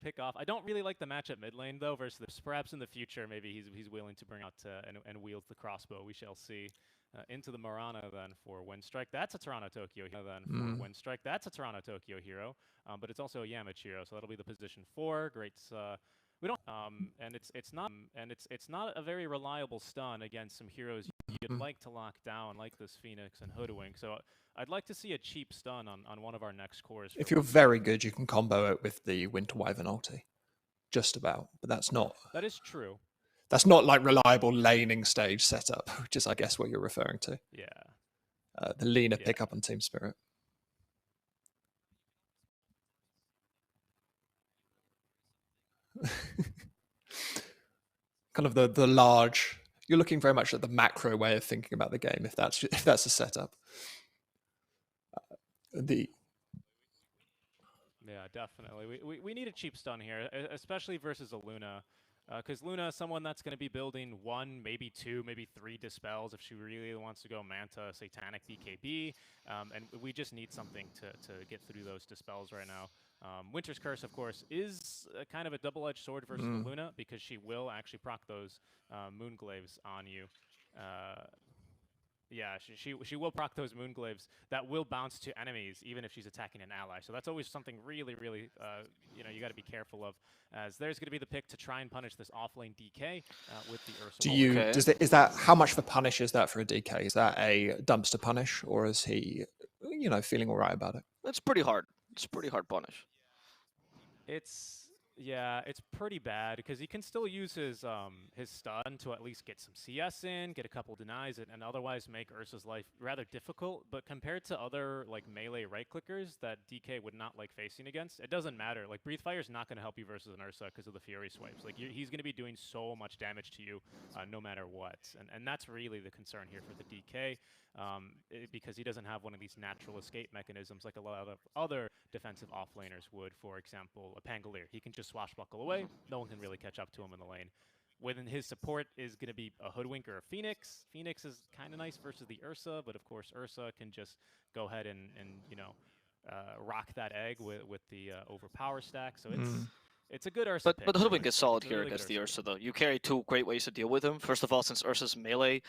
pick off. I don't really like the matchup mid lane though versus this. Perhaps in the future, maybe he's willing to bring out and wield the crossbow. We shall see. Into the Marana then for Winstrike. That's a Toronto Tokyo hero then for Winstrike. That's a Toronto Tokyo hero, but it's also a Yamich hero, so that'll be the position 4. Great. We don't and it's not a very reliable stun against some heroes you'd like to lock down, like this Phoenix and Hoodwink. So I'd like to see a cheap stun on one of our next cores. If you're very good, you can combo it with the Winter Wyvern ulti. Just about, but that's not. That is true. That's not like reliable laning stage setup, which is, I guess, what you're referring to. Yeah. The Lina pickup on Team Spirit. Kind of the large. You're looking very much at the macro way of thinking about the game. If that's a setup. Yeah, definitely. We need a cheap stun here, especially versus a Luna. Because Luna is someone that's going to be building 1, maybe 2, maybe 3 dispels if she really wants to go Manta, Satanic, BKB. And we just need something to get through those dispels right now. Winter's Curse, of course, is kind of a double-edged sword versus the Luna because she will actually proc those Moonglaves on you. Yeah, she will proc those Moonglaves that will bounce to enemies even if she's attacking an ally. So that's always something really, really, you got to be careful of. As there's going to be the pick to try and punish this offlane DK with the Ursa. Is that how much of a punish is that for a DK? Is that a dumpster punish, or is he, feeling all right about it? It's pretty hard. It's a pretty hard punish. It's pretty bad because he can still use his stun to at least get some CS in, get a couple denies, and otherwise make Ursa's life rather difficult. But compared to other like melee right clickers that DK would not like facing against, it doesn't matter. Like Breathefire is not going to help you versus an Ursa because of the Fury swipes. Like he's going to be doing so much damage to you no matter what, and that's really the concern here for the DK. Because he doesn't have one of these natural escape mechanisms like a lot of other defensive offlaners would. For example, a Pangolier. He can just swashbuckle away. No one can really catch up to him in the lane. Within his support is going to be a Hoodwink or a Phoenix. Phoenix is kind of nice versus the Ursa, but of course Ursa can just go ahead and rock that egg with the overpower stack. So it's a good Ursa pick. But Hoodwink is solid here against the Ursa, though. You carry 2 great ways to deal with him. First of all, since Ursa's melee,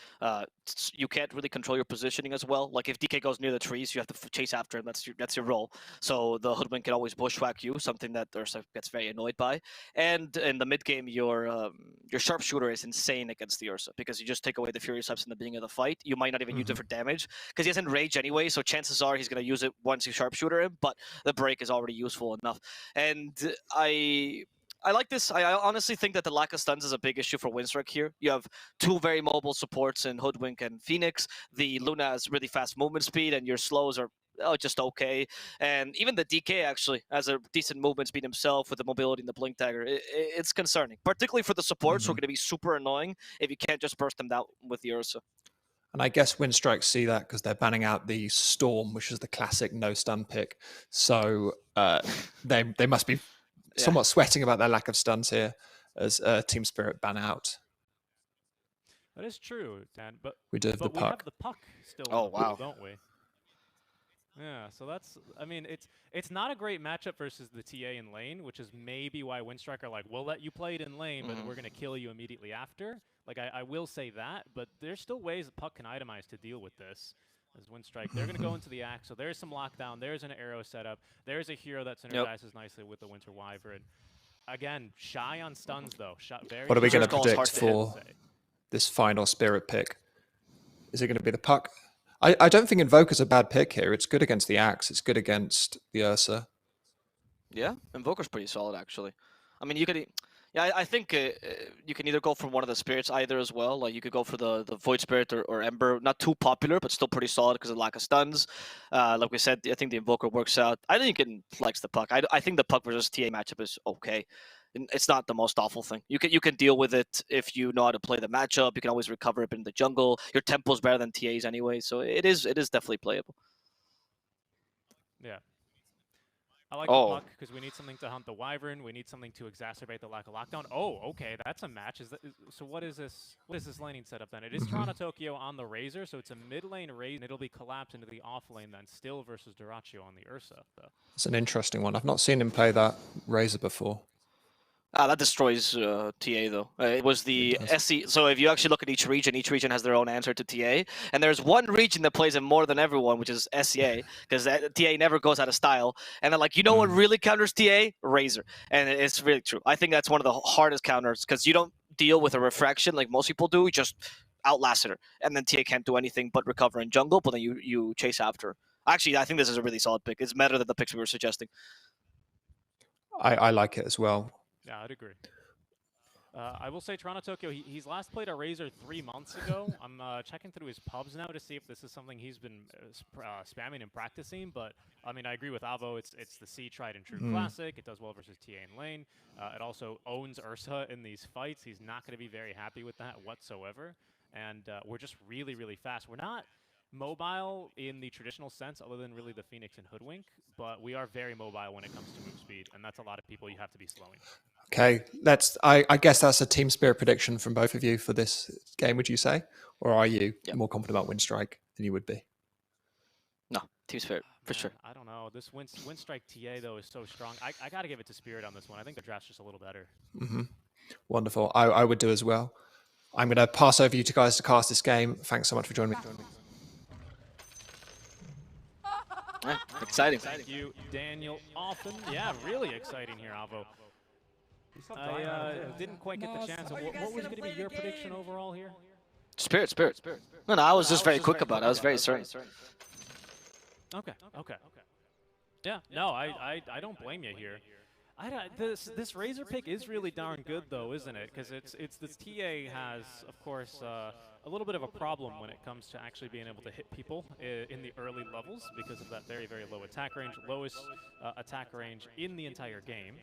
you can't really control your positioning as well. Like, if DK goes near the trees, you have to chase after him. That's your role. So the Hoodwink can always bushwhack you, something that Ursa gets very annoyed by. And in the mid-game, your Sharpshooter is insane against the Ursa, because you just take away the Fury Swipes in the beginning of the fight. You might not even use it for damage, because he has Enrage anyway, so chances are he's going to use it once you Sharpshooter him, but the break is already useful enough. And I like this. I honestly think that the lack of stuns is a big issue for Winstrike here. You have 2 very mobile supports in Hoodwink and Phoenix. The Luna has really fast movement speed, and your slows are just okay. And even the DK actually has a decent movement speed himself with the mobility and the Blink Dagger. It's concerning, particularly for the supports who are going to be super annoying if you can't just burst them down with the Ursa. And I guess Winstrike see that because they're banning out the Storm, which is the classic no stun pick. So they must be somewhat sweating about their lack of stuns here as Team Spirit ban out. That is true, Dan. But we have the puck still. Oh, wow. Don't we? Yeah, so that's, it's not a great matchup versus the TA in lane, which is maybe why Winstrike are like, we'll let you play it in lane, but we're going to kill you immediately after. Like, I will say that, but there's still ways that puck can itemize to deal with this. As Winstrike, they're going to go into the axe, so there's some lockdown, there's an arrow setup, there's a hero that synergizes nicely with the Winter Wyvern. Again, shy on stuns, though. What are we going to predict for this final Spirit pick? Is it going to be the puck? I don't think Invoker's a bad pick here. It's good against the Axe. It's good against the Ursa. Yeah, Invoker's pretty solid, actually. I mean, you could... Yeah, I think you can either go for one of the spirits either as well. Like, you could go for the Void Spirit or Ember. Not too popular, but still pretty solid because of the lack of stuns. Like we said, I think the Invoker works out. I think you can flex the puck. I think the puck versus TA matchup is okay. It's not the most awful thing. You can deal with it if you know how to play the matchup. You can always recover it in the jungle. Your tempo's better than TA's anyway, so it is definitely playable. Yeah. I like the puck because we need something to hunt the Wyvern. We need something to exacerbate the lack of lockdown. Oh, okay, that's a match. So what is this? What is this laning setup then? It is Toronto Tokyo on the Razor, so it's a mid lane Razor, and it'll be collapsed into the off lane then, still versus Duraccio on the Ursa. It's an interesting one. I've not seen him play that Razor before. That destroys TA though. It was the SC. So if you actually look at each region has their own answer to TA. And there's one region that plays it more than everyone, which is SCA, because TA never goes out of style. And they're like, you know what really counters TA? Razor. And it's really true. I think that's one of the hardest counters because you don't deal with a refraction like most people do. You just outlast her, and then TA can't do anything but recover in jungle. But then you chase after her. Actually, I think this is a really solid pick. It's better than the picks we were suggesting. I like it as well. Yeah, I'd agree. I will say Toronto Tokyo, he's last played a Razor 3 months ago. I'm checking through his pubs now to see if this is something he's been spamming and practicing. But, I mean, I agree with Avo. It's the C tried and true classic. It does well versus TA in lane. It also owns Ursa in these fights. He's not going to be very happy with that whatsoever. And we're just really, really fast. We're not mobile in the traditional sense, other than really the Phoenix and Hoodwink, but we are very mobile when it comes to move speed, and that's a lot of people you have to be slowing. Okay, I guess that's a team spirit prediction from both of you for this game, would you say? Or are you more confident about Winstrike than you would be? No, team spirit, for sure. I don't know. This Winstrike TA, though, is so strong. I got to give it to Spirit on this one. I think the draft's just a little better. Wonderful. I would do as well. I'm going to pass over you two guys to cast this game. Thanks so much for joining me. Exciting. Thank you, Daniel. Often, yeah, really exciting here, Avo. I didn't quite get the chance. What was going to be your prediction overall here? Spirit. No, I was just very quick about it. I was very certain. Okay. Yeah, no, I don't blame you here. This Razor pick is really darn good, though, isn't it? Because this TA has, of course, a little bit of a problem when it comes to actually being able to hit people in the early levels because of that very, very low attack range, lowest attack range in the entire game.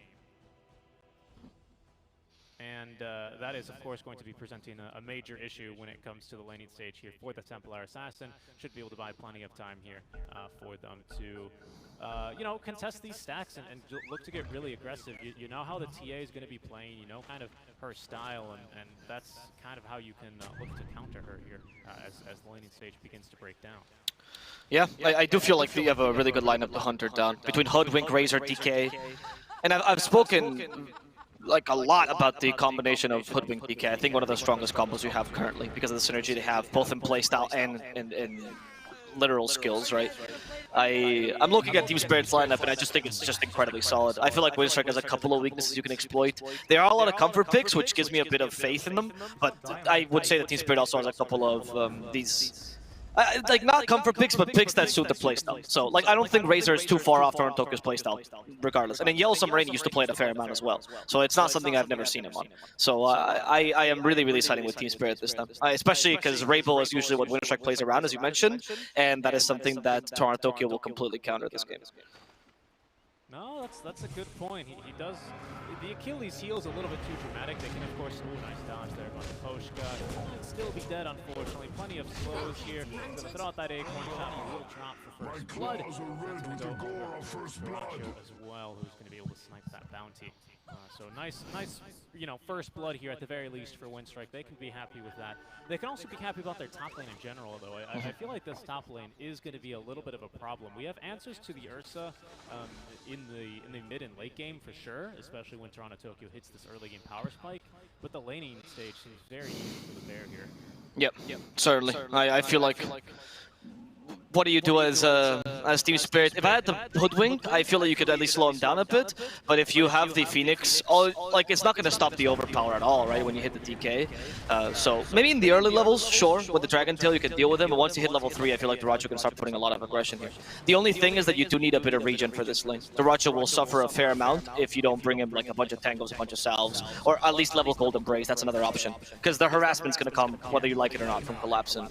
And that is, of course, going to be presenting a major issue when it comes to the laning stage here for the Templar Assassin. Should be able to buy plenty of time here for them to, contest these stacks and look to get really aggressive. You know how the TA is going to be playing, you know kind of her style, and that's kind of how you can look to counter her here as the laning stage begins to break down. Yeah, I do feel like we have a really good lineup to hunt her down. Between Hoodwink, Razor, DK. And I've spoken like a lot about the combination of Hoodwink DK. I think one of the strongest combos we have currently because of the synergy they have both in playstyle and in literal skills, right? I'm looking at Team Spirit's lineup and I just think it's just incredibly solid. I feel like Winstrike has a couple of weaknesses you can exploit. There are a lot of comfort picks, which gives me a bit of faith in them, but I would say that Team Spirit also has a couple of these like not comfort picks, but picks that suit the playstyle. So like I don't think Razor is too far off Toronto Tokyo's playstyle, regardless. And then Yellow Submarine used to play it a fair amount as well. So it's not something I've never seen him on. So I am really siding with Team Spirit this time, especially because Rainbow is usually what Winstrike plays around, as you mentioned, and that is something that Toronto Tokyo will completely counter this game. No, that's a good point. He does. The Achilles heel is a little bit too dramatic. They can, of course, nice dodge there by the Poshka. He'll still be dead, unfortunately. Plenty of slows here. Gonna throw out that acorn. County will drop for first blood. That's gonna go over Duracho as well, who's gonna be able to snipe that bounty. So nice, first blood here at the very least for Winstrike. They can be happy with that. They can also be happy about their top lane in general, though. I feel like this top lane is going to be a little bit of a problem. We have answers to the Ursa in the mid and late game for sure, especially when Toronto Tokyo hits this early game power spike. But the laning stage seems very easy for the bear here. Yep, certainly. I feel like. What do you do as Team Spirit? If I had the Hoodwink, I feel like you could at least slow him down a bit. But if you have the Phoenix, it's not going to stop the overpower at all, right, when you hit the DK. So maybe in the early levels, sure, with the Dragon Tail you can deal with him. But once you hit level 3, I feel like Duracho can start putting a lot of aggression here. The only thing is that you do need a bit of regen for this lane. Duracho will suffer a fair amount if you don't bring him like a bunch of tangles, a bunch of salves, or at least level Golden Brace. That's another option. Because the harassment's going to come whether you like it or not from Collapse and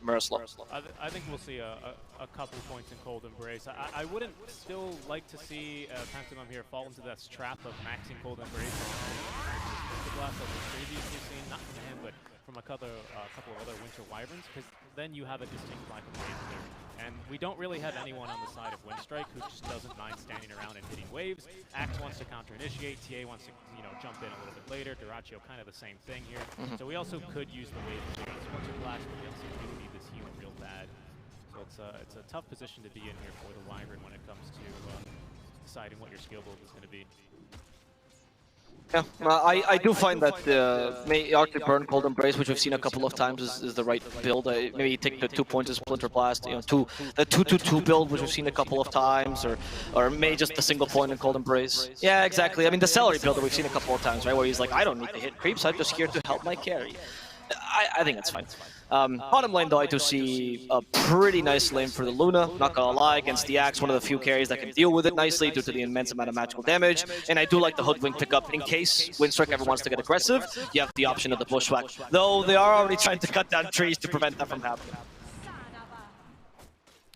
Miraslow. I think we'll see a couple points in Cold Embrace. I wouldn't still like to see Pentagon here fall into this trap of maxing Cold Embrace. The blast that we've previously seen, not from him, but from a couple of other Winter Wyverns, because then you have a distinct lack of range there. And we don't really have anyone on the side of Winstrike who just doesn't mind standing around and hitting waves. Axe wants to counter-initiate, TA wants to jump in a little bit later, Duracho kind of the same thing here. So we also could use the wave to Winter Blast, but we also do need this heal real bad. So it's a tough position to be in here for the Wyvern when it comes to deciding what your skill build is going to be. Yeah, I do find that the Arctic Burn Cold Embrace, which we've seen a couple of times, is the right build. Maybe take the 2 points of Splinter Blast, you know, the 2-2-2 build, which we've seen a couple of times, or maybe just the single point in Cold Embrace. Yeah, exactly. I mean, the Celery build that we've seen a couple of times, right, where he's like, I don't need to hit creeps, I'm just here to help my carry. I think that's fine. Bottom lane, though, I do see a pretty nice lane for the Luna. Not gonna lie, against the Axe, one of the few carries that can deal with it nicely due to the immense amount of magical damage. And I do like the Hoodwink pickup in case Winstrike ever wants to get aggressive. You have the option of the Bushwhack, though they are already trying to cut down trees to prevent that from happening.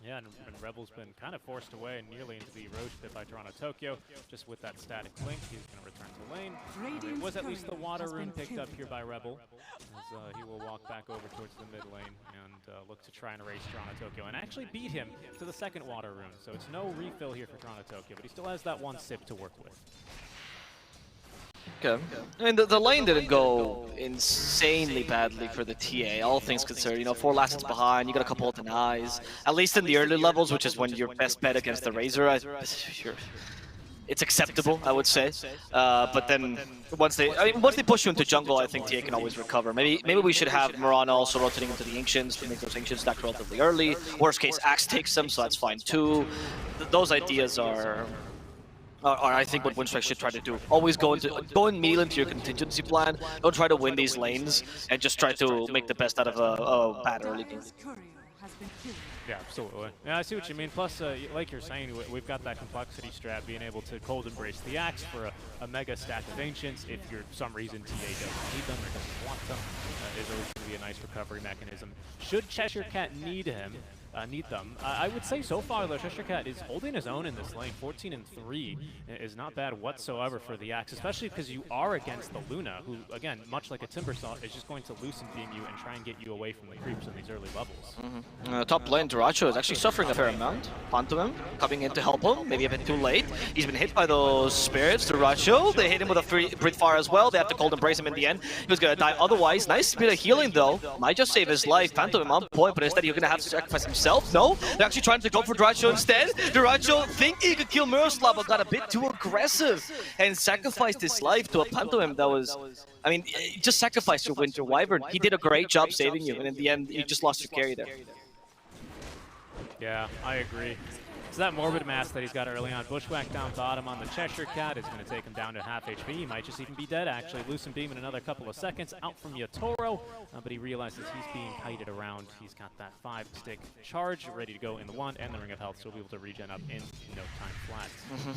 Yeah, and Rebel's been kind of forced away nearly into the erosion pit by Toronto Tokyo, just with that static blink. He's going to return to lane. It was at least the water rune picked up here by Rebel, as he will walk back over towards the mid lane and look to try and erase Toronto Tokyo, and actually beat him to the second water rune. So it's no refill here for Toronto Tokyo, but he still has that one sip to work with. Okay. I mean, the lane didn't go insanely badly for the TA, all things considered. You know, 4 last hits behind, you got a couple of denies. At least in the early levels, which is when you're best bet against the Razor, it's acceptable, I would say. But then once they push you into jungle, I think TA can always recover. Maybe we should have Mirana also rotating into the Ancients to make those Ancients stack relatively early. Worst case, Axe takes them, so that's fine too. Those ideas are I think what Winstrike should try to do. Always go immediately into your contingency plan. Don't try to win these lanes and just try to make the best out of a bad early game. Yeah, absolutely. Yeah, I see what you mean. Plus, like you're saying, we've got that complexity strat, being able to cold embrace the Axe for a mega stack of Ancients. If for some reason TA doesn't need them or doesn't want them, is always going to be a nice recovery mechanism. Should Cheshire Cat need them, I would say so far, though, Cheshire Cat is holding his own in this lane. 14-3 is not bad whatsoever for the Axe, especially because you are against the Luna, who, again, much like a Timbersaw, is just going to loosen beam you and try and get you away from the creeps in these early levels. Top lane, Duracho is actually suffering a fair amount. Pantomim coming in to help him, maybe a bit too late. He's been hit by those spirits, Duracho. They hit him with a Breathe Fire as well. They have to cold embrace him in the end. He was going to die otherwise. Nice bit of healing, though. Might just save his life. Pantomim on point, but instead you're going to have to sacrifice himself. No, they're actually trying to go for Duracho instead. Duracho thinking he could kill Miroslav, but got a bit too aggressive and sacrificed his life to a Pantomim that was... I mean, just sacrifice your Winter Wyvern. He did a great job saving you, and in the end, you just lost your carry there. Yeah, I agree. It's that Morbid Mask that he's got early on. Bushwhack down bottom on the Cheshire Cat is going to take him down to half HP. He might just even be dead, actually. Loosen Beam in another couple of seconds. Out from Yatoro, but he realizes he's being kited around. He's got that 5-stick charge ready to go in the wand and the Ring of Health, so he'll be able to regen up in no time flat.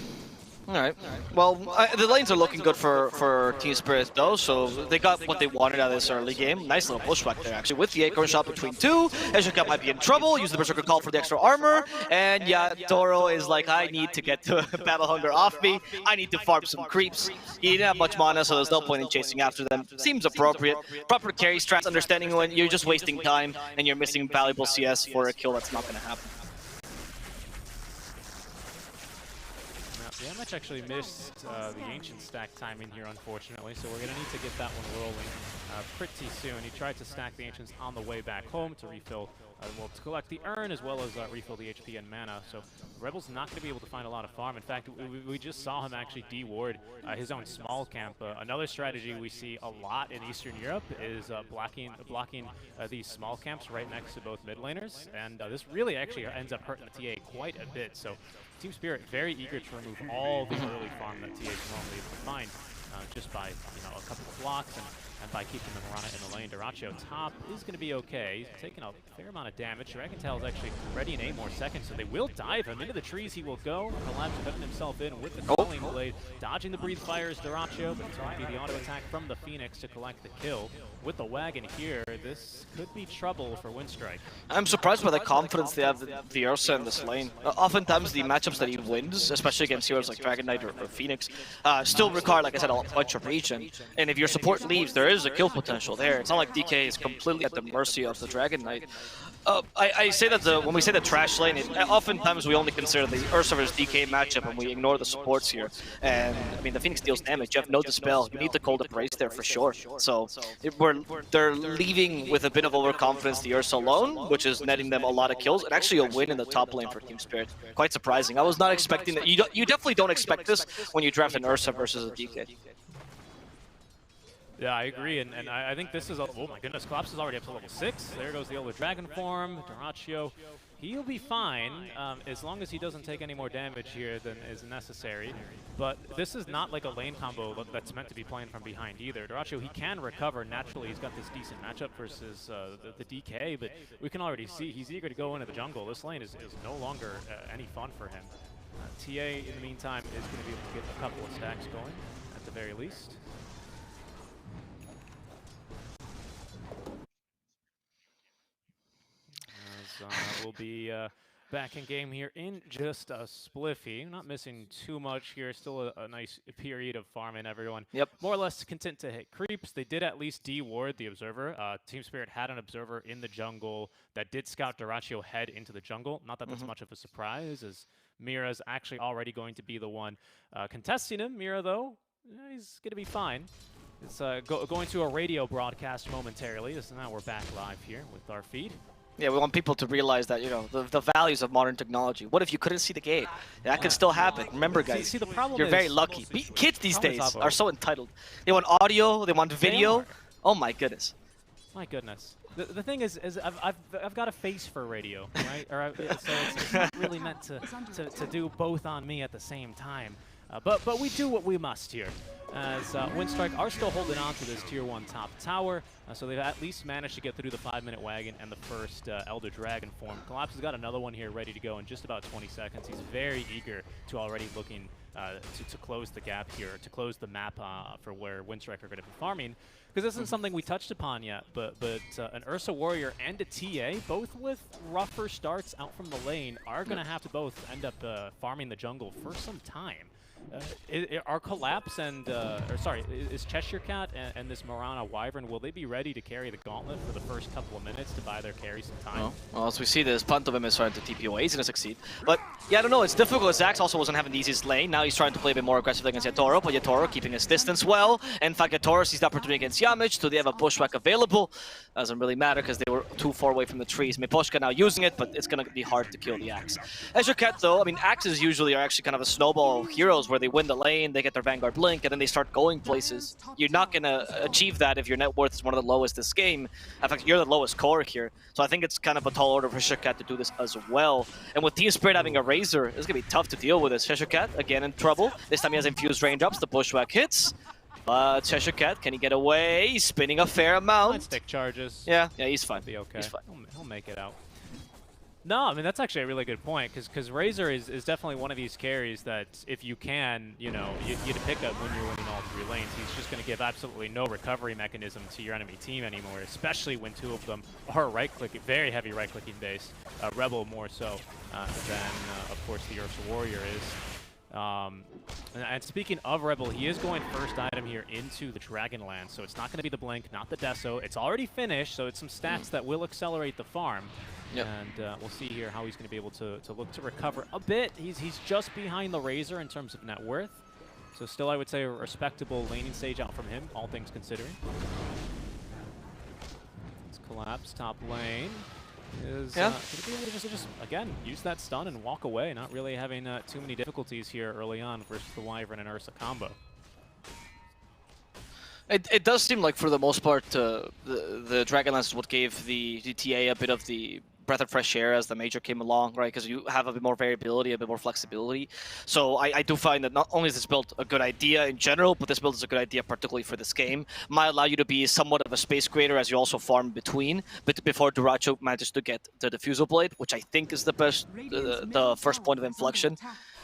Alright. Well, the lanes are looking good for Team Spirit, though, so they got what they wanted out of this early game. Nice little Bushwhack there, actually, with the Acorn Shot between two. Cheshire Cat might be in trouble. Use the Berserker Call for the extra armor, and yeah, Toro is like, I need to get to Battle Hunger off me. I need to farm some creeps. He didn't have much mana, so there's no point in chasing after them. Seems appropriate. Proper carry strats, understanding when you're just wasting time and you're missing valuable CS for a kill that's not going to happen. Yeah, Mitch actually missed the Ancient stack timing here, unfortunately, so we're going to need to get that one rolling pretty soon. He tried to stack the Ancients on the way back home to refill, to collect the urn as well as refill the HP and mana, so Rebel's not going to be able to find a lot of farm. In fact, we just saw him actually deward his own small camp. Another strategy we see a lot in Eastern Europe is blocking these small camps right next to both mid laners, and this really actually ends up hurting the TA quite a bit. So Team Spirit very eager to remove all the early farm that TA is normally able to find just by a couple of blocks and by keeping the Mirana in the lane. Duracho top is going to be okay. He's taking a fair amount of damage. Dragon Tail is actually ready in 8 more seconds, so they will dive him. Into the trees he will go. Collapse putting himself in with the Culling Blade. Dodging the Breathe Fires, Duracho, but it's going to be the auto attack from the Phoenix to collect the kill. With the wagon here, this could be trouble for Winstrike. I'm surprised by the confidence they have the Ursa in this lane. Oftentimes the matchups that he wins, especially against heroes like Dragon Knight or Phoenix, still require, like I said, a bunch of regen. And if your support leaves, there is a kill potential there. It's not like DK is completely at the mercy of the Dragon Knight. I say that when we say the trash lane, oftentimes we only consider the Ursa versus DK matchup and we ignore the supports here. And I mean, the Phoenix deals damage. You have no dispel. You need the cold embrace there for sure. So they're leaving with a bit of overconfidence the Ursa alone, which is netting them a lot of kills and actually a win in the top lane for Team Spirit. Quite surprising. I was not expecting that. You definitely don't expect this when you draft an Ursa versus a DK. Yeah, I agree, and I think this is, oh my goodness, Collapse is already up to level 6. There goes the Elder Dragon form, Duraccio. He'll be fine, as long as he doesn't take any more damage here than is necessary. But this is not like a lane combo that's meant to be playing from behind either. Duraccio, he can recover naturally. He's got this decent matchup versus the DK, but we can already see he's eager to go into the jungle. This lane is no longer any fun for him. TA, in the meantime, is going to be able to get a couple of stacks going, at the very least. We'll be back in game here in just a spliffy. Not missing too much here. Still a nice period of farming, everyone. Yep. More or less content to hit creeps. They did at least de-ward the Observer. Team Spirit had an Observer in the jungle that did scout Duraccio head into the jungle. Not that that's much of a surprise, as Mira's actually already going to be the one contesting him. Mira, though, he's going to be fine. It's going to a radio broadcast momentarily. So now we're back live here with our feed. Yeah, we want people to realize that, you know, the values of modern technology. What if you couldn't see the game? That could still happen. Remember, guys, see, the problem you're very lucky. Kids these days are so entitled. They want audio, they want video. Oh my goodness. My goodness. The thing is I've got a face for radio, right? So it's not really meant to do both on me at the same time. But we do what we must here, as Winstrike are still holding on to this Tier 1 top tower, so they've at least managed to get through the 5-minute wagon and the first Elder Dragon form. Collapse has got another one here ready to go in just about 20 seconds. He's very eager to already looking to close the gap here, to close the map for where Winstrike are going to be farming. Because this isn't something we touched upon yet, but an Ursa Warrior and a TA, both with rougher starts out from the lane, are going to have to both end up farming the jungle for some time. Are Collapse and, is Cheshire Cat and this Marana Wyvern, will they be ready to carry the gauntlet for the first couple of minutes to buy their carry some time? Well, as we see this, Pantomim is starting to TP away. He's going to succeed. But, yeah, I don't know. It's difficult. Zax also wasn't having the easiest lane. Now he's trying to play a bit more aggressively against Yatoro, but Yatoro keeping his distance well. In fact, Yatoro sees the opportunity against Yamich, so they have a bushwhack available. Doesn't really matter because they were too far away from the trees. Miposhka now using it, but it's going to be hard to kill the Axe. Cheshire Cat, though, I mean, Axes usually are actually kind of a snowball heroes where they win the lane, they get their Vanguard Blink, and then they start going places. You're not going to achieve that if your net worth is one of the lowest this game. In fact, you're the lowest core here. So I think it's kind of a tall order for Cheshire Cat to do this as well. And with Team Spirit having a Razor, it's going to be tough to deal with this. Cheshire Cat, again, in trouble. This time he has infused raindrops. The bushwhack hits. But Cheshire Cat, can he get away? He's spinning a fair amount. Stick charges. Yeah, he's fine. Be okay. He's fine. He'll make it out. No, I mean, that's actually a really good point, because Razor is definitely one of these carries that if you can, you know, you get to pick up when you're winning all 3 lanes. He's just going to give absolutely no recovery mechanism to your enemy team anymore, especially when 2 of them are right-clicking, very heavy right-clicking based. Rebel more so than, of course, the Ursa Warrior is. And speaking of Rebel, he is going first item here into the Dragonland, so it's not going to be the Blink, not the Deso. It's already finished, so it's some stats that will accelerate the farm. Yep. And we'll see here how he's going to be able to look to recover a bit. He's just behind the Razor in terms of net worth, so still I would say a respectable laning stage out from him, all things considering. Let's Collapse top lane. Is going to be able to just again use that stun and walk away, not really having too many difficulties here early on versus the Wyvern and Ursa combo. It does seem like for the most part the Dragonlance is what gave the TA a bit of the breath of fresh air as the Major came along, right? Because you have a bit more variability, a bit more flexibility. So I do find that not only is this build a good idea in general, but this build is a good idea particularly for this game. Might allow you to be somewhat of a space creator as you also farm between, but before Duraccio manages to get the Diffusal Blade, which I think is the best, the first point of inflection.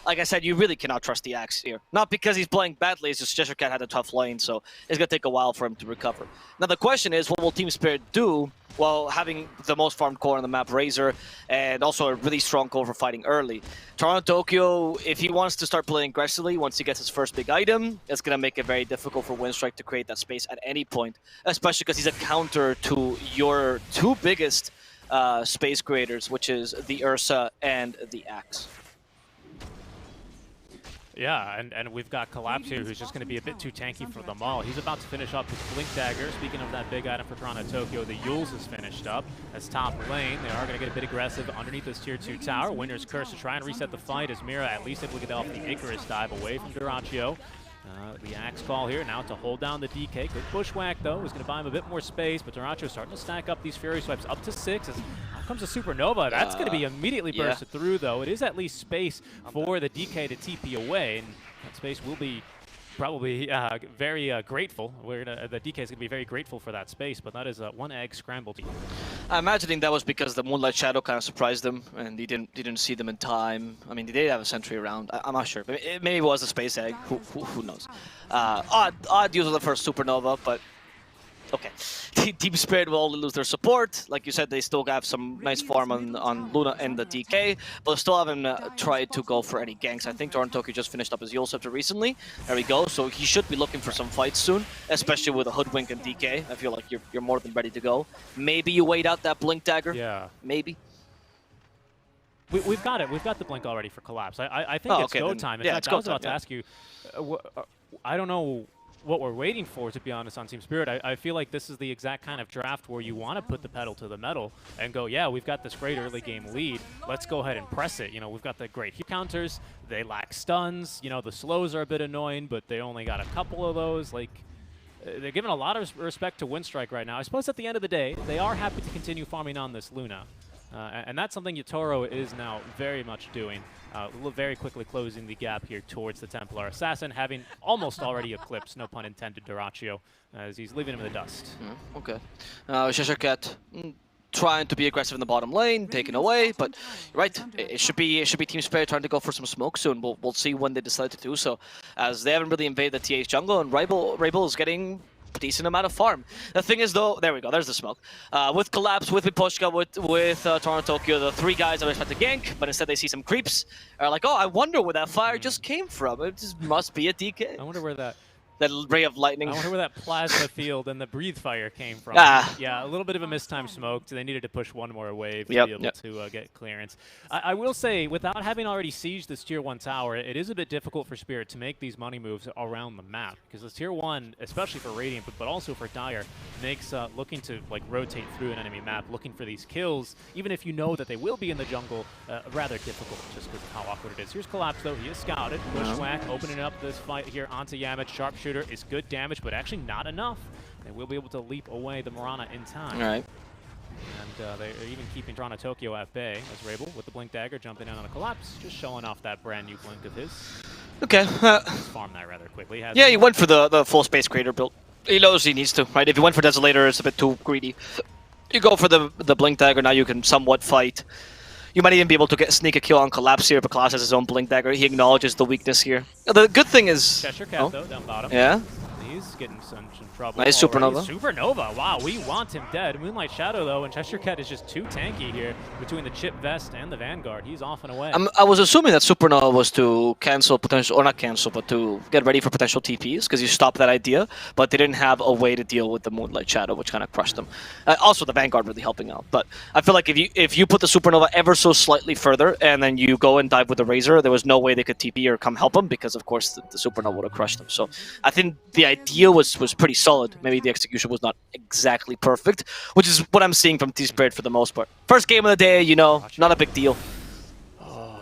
Like I said, you really cannot trust the Axe here. Not because he's playing badly, it's just Cheshire Cat had a tough lane, so it's going to take a while for him to recover. Now the question is, what will Team Spirit do while having the most farmed core on the map, Razor, and also a really strong core for fighting early? Toronto Tokyo, if he wants to start playing aggressively, once he gets his first big item, it's going to make it very difficult for Winstrike to create that space at any point, especially because he's a counter to your 2 biggest space creators, which is the Ursa and the Axe. Yeah, and we've got Collapse here, who's just going to be a bit too tanky for them all. He's about to finish up his Blink Dagger. Speaking of that big item for Toronto Tokyo, the Yules is finished up. As top lane, they are going to get a bit aggressive underneath this Tier 2 tower. Winner's Curse to try and reset the fight as Mira at least able to get off the Icarus dive away from Duraccio. The axe call here now to hold down the DK. Good bushwhack though, is going to buy him a bit more space, but Duracho starting to stack up these Fury Swipes up to 6. Out comes a Supernova. That's going to be immediately bursted through though. It is at least space for the DK to TP away, and that space will be probably very grateful. The DK is going to be very grateful for that space, but that is one egg scrambled. I'm imagining that was because the Moonlight Shadow kind of surprised them, and he didn't see them in time. I mean, they did have a sentry around. I'm not sure. Maybe it was a space egg. Who knows? Odd use of the first Supernova, but okay. Team Spirit will only lose their support. Like you said, they still have some nice farm on Luna and the DK, but still haven't tried to go for any ganks. I think TI10 just finished up his Yule Scepter recently. There we go. So he should be looking for some fights soon, especially with a Hoodwink and DK. I feel like you're more than ready to go. Maybe you wait out that Blink Dagger. Yeah. Maybe. We've got it. We've got the Blink already for Collapse. I think it's go time. In fact, I was about to ask you, I don't know what we're waiting for, to be honest, on Team Spirit. I feel like this is the exact kind of draft where you want to put the pedal to the metal and go, yeah, we've got this great early game lead. Let's go ahead and press it. You know, we've got the great hit counters. They lack stuns. You know, the slows are a bit annoying, but they only got a couple of those. Like, they're giving a lot of respect to Winstrike right now. I suppose at the end of the day, they are happy to continue farming on this Luna. And that's something Yatoro is now very much doing, very quickly closing the gap here towards the Templar Assassin, having almost already eclipsed, no pun intended, Duracho, as he's leaving him in the dust. Okay. Sheshercat trying to be aggressive in the bottom lane, taken away, but right, it should be Team Spirit trying to go for some smoke soon. We'll see when they decide to do so, as they haven't really invaded the TH jungle, and Rabel is getting decent amount of farm. The thing is though, there we go, there's the smoke. With Collapse, with Miposhka, with TI10, the three guys that tried to gank, but instead they see some creeps, are like, oh, I wonder where that fire just came from. It just must be a DK. I wonder where that ray of lightning. I wonder where that plasma field and the breathe fire came from. Yeah, a little bit of a mistimed smoke. They needed to push one more wave to be able to get clearance. I will say, without having already sieged this Tier 1 tower, it is a bit difficult for Spirit to make these money moves around the map, because this Tier 1, especially for Radiant, but also for Dire, makes looking to like rotate through an enemy map, looking for these kills, even if you know that they will be in the jungle, rather difficult just because of how awkward it is. Here's Collapse though, he is scouted, bushwhack, opening up this fight here onto Yamich, sharpshooter is good damage, but actually not enough. They will be able to leap away the Mirana in time. All right. And they're even keeping TI10 at bay as Rabel with the Blink Dagger jumping in on a Collapse, just showing off that brand new Blink of his. Okay. Farm that rather quickly. Yeah, he went for the full Space Creator build. He knows he needs to, right? If he went for Desolator, it's a bit too greedy. You go for the Blink Dagger, now you can somewhat fight. You might even be able to sneak a kill on Collapse here, but Collapse has his own Blink Dagger. He acknowledges the weakness here. The good thing is... Cheshercat, though, down bottom. Yeah? He's getting some trouble. Nice already. Supernova. Supernova, wow, we want him dead. Moonlight Shadow, though, and Cheshercat is just too tanky here between the Chip Vest and the Vanguard. He's off and away. I was assuming that Supernova was to cancel potential, or not cancel, but to get ready for potential TPs, because you stopped that idea, but they didn't have a way to deal with the Moonlight Shadow, which kind of crushed them. Also, the Vanguard really helping out, but I feel like if you put the Supernova ever so slightly further, and then you go and dive with the Razor, there was no way they could TP or come help them, because of course the Supernova would have crushed them. So I think the idea was pretty solid. Maybe the execution was not exactly perfect, which is what I'm seeing from Team Spirit for the most part. First game of the day, you know, not a big deal. Oh,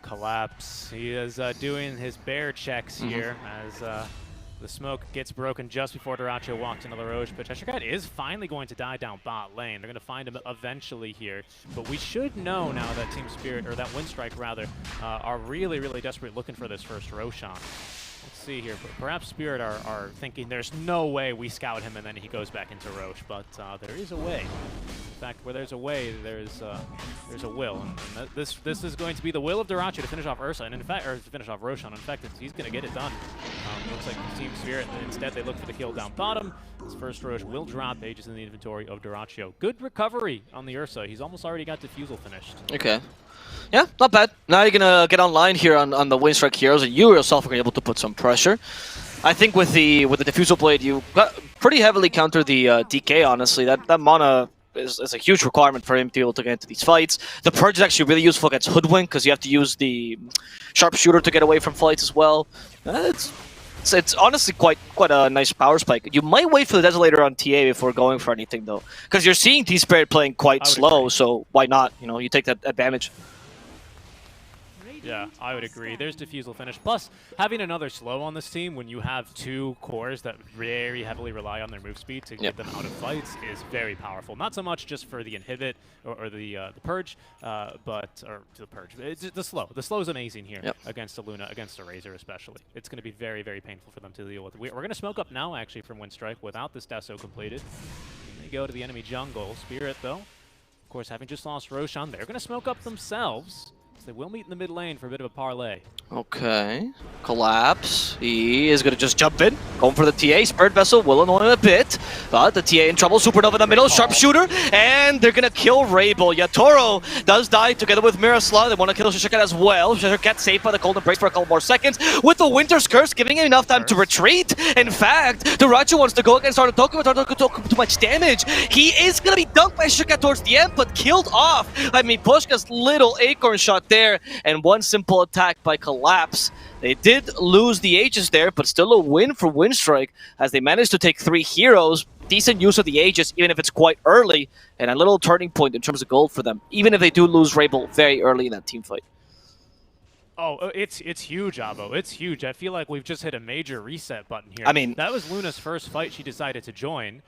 Collapse. He is doing his bear checks here as the smoke gets broken just before Duracho walked into the Roche. But Cheshercat is finally going to die down bot lane. They're going to find him eventually here. But we should know now that Team Spirit, or that Winstrike rather, are really, really desperate looking for this first Roshan. Let's see here. Perhaps Spirit are thinking there's no way we scout him and then he goes back into Roche, but there is a way. In fact, where there's a way, there's a will, and this is going to be the will of Duracho to finish off Ursa, and in fact, or to finish off Roshan. In fact, he's going to get it done. Looks like Team Spirit instead they look for the kill down bottom. His first Roche will drop. Aegis in the inventory of Duracho. Good recovery on the Ursa. He's almost already got Diffusal finished. Okay. Yeah, not bad. Now you're gonna get online here on the Winstrike heroes, and you yourself are able to put some pressure. I think with the Diffusal Blade, you got pretty heavily counter the DK. Honestly, that mana is a huge requirement for him to be able to get into these fights. The Purge is actually really useful against Hoodwink because you have to use the Sharpshooter to get away from fights as well. It's honestly quite a nice power spike. You might wait for the Desolator on TA before going for anything though, because you're seeing T-Spirit playing quite slow. So why not? You know, you take that advantage. Yeah, I would agree. There's Diffusal finish. Plus, having another slow on this team when you have two cores that very heavily rely on their move speed to get them out of fights is very powerful. Not so much just for the inhibit or the purge, or the purge. It's the slow. The slow is amazing here against a Luna, against a Razor especially. It's going to be very, very painful for them to deal with. We're going to smoke up now, actually, from Winstrike without this Deso completed. And they go to the enemy jungle. Spirit, though, of course, having just lost Roshan, they're going to smoke up themselves. They will meet in the mid lane for a bit of a parlay. Okay. Collapse. He is going to just jump in. Going for the TA. Spirit Vessel will annoy him a bit. But the TA in trouble. Supernova in the middle. Sharpshooter. And they're going to kill Rabel. Yatoro does die together with Miroslav. They want to kill Shashakat as well. Shashakat saved by the Golden Brace for a couple more seconds. With the Winter's Curse, giving him enough time to retreat. In fact, Durachu wants to go against Tokyo. Tokyo took too much damage. He is going to be dunked by Shashakat towards the end, but killed off. I mean, Pushka's little acorn shot there. And one simple attack by Collapse. They did lose the Aegis there, but still a win for Winstrike as they managed to take 3 heroes. Decent use of the Aegis, even if it's quite early, and a little turning point in terms of gold for them, even if they do lose Rabel very early in that team fight. Oh, it's huge, Avo. It's huge. I feel like we've just hit a major reset button here. I mean, that was Luna's first fight she decided to join.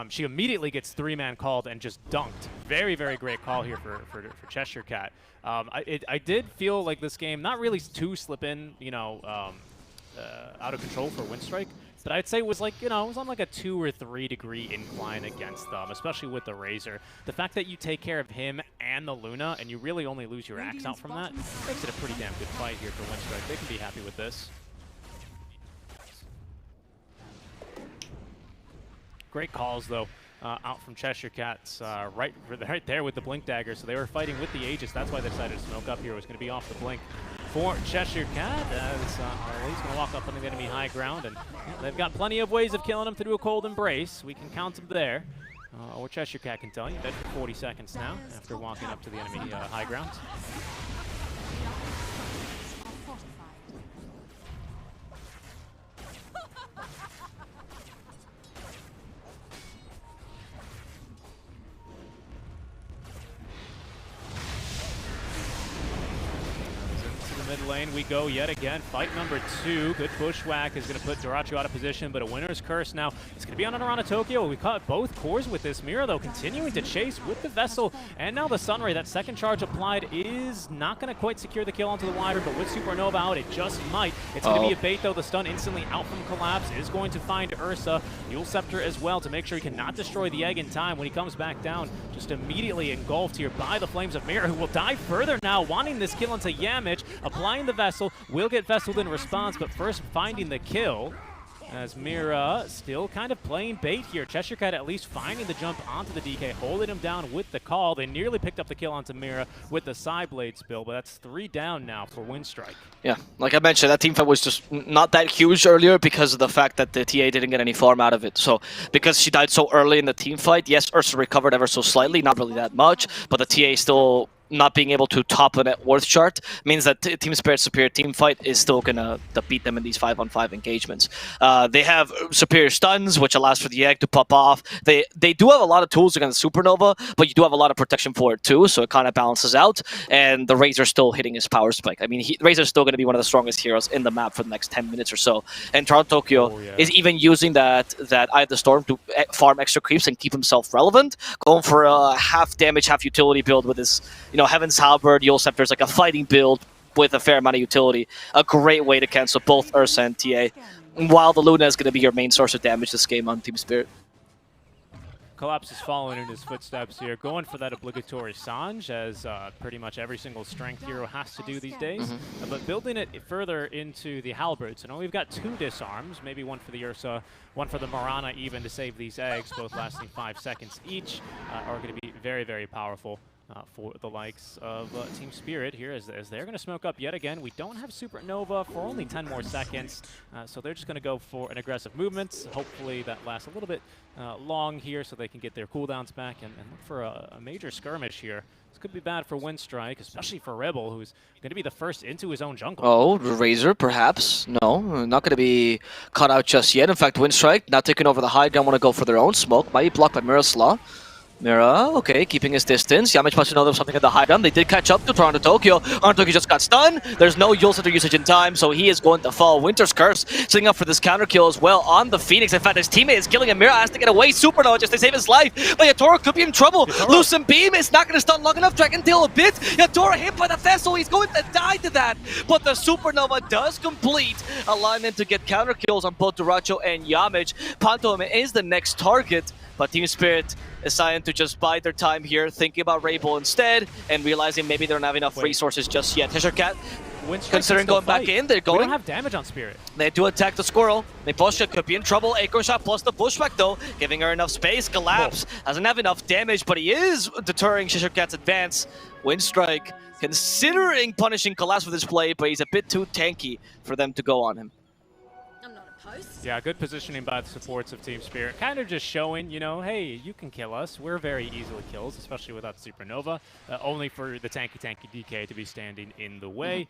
She immediately gets 3-man called and just dunked. Very, very great call here for Cheshire Cat. I did feel like this game, not really too slip-in, out of control for Winstrike, but I'd say it was like, it was on like a 2 or 3 degree incline against them, especially with the Razor. The fact that you take care of him and the Luna, and you really only lose your axe out from that, makes it a pretty damn good fight here for Winstrike. They can be happy with this. Great calls, though, out from Cheshire Cats, right there with the Blink Dagger. So they were fighting with the Aegis. That's why they decided to smoke up here. It was going to be off the Blink for Cheshire Cat, as he's going to walk up on the enemy high ground. And they've got plenty of ways of killing him through a Cold Embrace. We can count them there. Or Cheshire Cat can tell you. Dead for 40 seconds now after walking up to the enemy high ground. Mid lane we go yet again. Fight number 2. Good bushwhack is going to put Durachu out of position, but a Winner's Curse now. It's going to be on and around Tokyo. We caught both cores with this Mira, though, continuing to chase with the Vessel. And now the Sunray, that second charge applied, is not going to quite secure the kill onto the Wider, but with Supernova out, it just might. It's going to be a bait, though. The stun instantly out from Collapse is going to find Ursa. Yule Scepter as well to make sure he cannot destroy the egg in time when he comes back down. Just immediately engulfed here by the Flames of Mira, who will dive further now, wanting this kill into Yamich, applying the Vessel. Will get Vesseled in response, but first finding the kill. As Mira still kind of playing bait here. Cheshire Cat at least finding the jump onto the DK, holding him down with the call. They nearly picked up the kill onto Mira with the side blade spill, but that's 3 down now for Winstrike. Yeah, like I mentioned, that team fight was just not that huge earlier because of the fact that the TA didn't get any farm out of it. So, because she died so early in the team fight, yes, Ursa recovered ever so slightly, not really that much, but the TA still not being able to top the net worth chart means that Team Spirit's superior team fight is still gonna beat them in these 5-on-5 engagements. They have superior stuns, which allows for the egg to pop off. They do have a lot of tools against Supernova, but you do have a lot of protection for it too, so it kind of balances out. And the Razor's still hitting his power spike. I mean, Razor's still gonna be one of the strongest heroes in the map for the next 10 minutes or so. And Toronto Tokyo is even using that Eye of the Storm to farm extra creeps and keep himself relevant, going for a half damage, half utility build with his Heaven's Halberd, Yule Scepter is like a fighting build with a fair amount of utility. A great way to cancel both Ursa and TA, while the Luna is going to be your main source of damage this game on Team Spirit. Collapse is following in his footsteps here, going for that obligatory Sange, as pretty much every single strength hero has to do these days. But building it further into the Halberds. So now we've got 2 disarms, maybe one for the Ursa, one for the Marana even to save these eggs, both lasting 5 seconds each, are going to be very, very powerful. For the likes of Team Spirit here, as they're going to smoke up yet again. We don't have Supernova for only 10 more seconds, so they're just going to go for an aggressive movement. Hopefully that lasts a little bit long here so they can get their cooldowns back and look for a major skirmish here. This could be bad for Winstrike, especially for Rebel, who's going to be the first into his own jungle. Oh, Razor, perhaps? No, not going to be caught out just yet. In fact, Winstrike, now taking over the high ground, want to go for their own smoke. Might be blocked by Miroslav. Mira, okay, keeping his distance. Yamich must know there was something at the high ground. They did catch up to Toronto Tokyo. Toronto Tokyo just got stunned. There's no Yule Center usage in time, so he is going to fall. Winter's Curse setting up for this counter kill as well on the Phoenix. In fact, his teammate is killing him. Mira has to get away. Supernova just to save his life. But Yatoro could be in trouble. Lucent Beam is not going to stun long enough. Dragon Tail a bit. Yatoro hit by the Vessel. He's going to die to that. But the Supernova does complete alignment to get counter kills on both Duracho and Yamich. Panto is the next target. But Team Spirit decided to just bide their time here, thinking about Rabel instead, and realizing maybe they don't have enough resources just yet. Cheshire Cat, considering going back in, they're going. We don't have damage on Spirit. They do attack the Squirrel. Nebosha could be in trouble. Acorn Shot plus the Bushwhack though, giving her enough space. Collapse doesn't have enough damage, but he is deterring Cheshire Cat's advance. Winstrike considering punishing Collapse with his play, but he's a bit too tanky for them to go on him. Yeah, good positioning by the supports of Team Spirit. Kind of just showing, you know, hey, you can kill us. We're very easily kills, especially without Supernova. Only for the tanky DK to be standing in the way.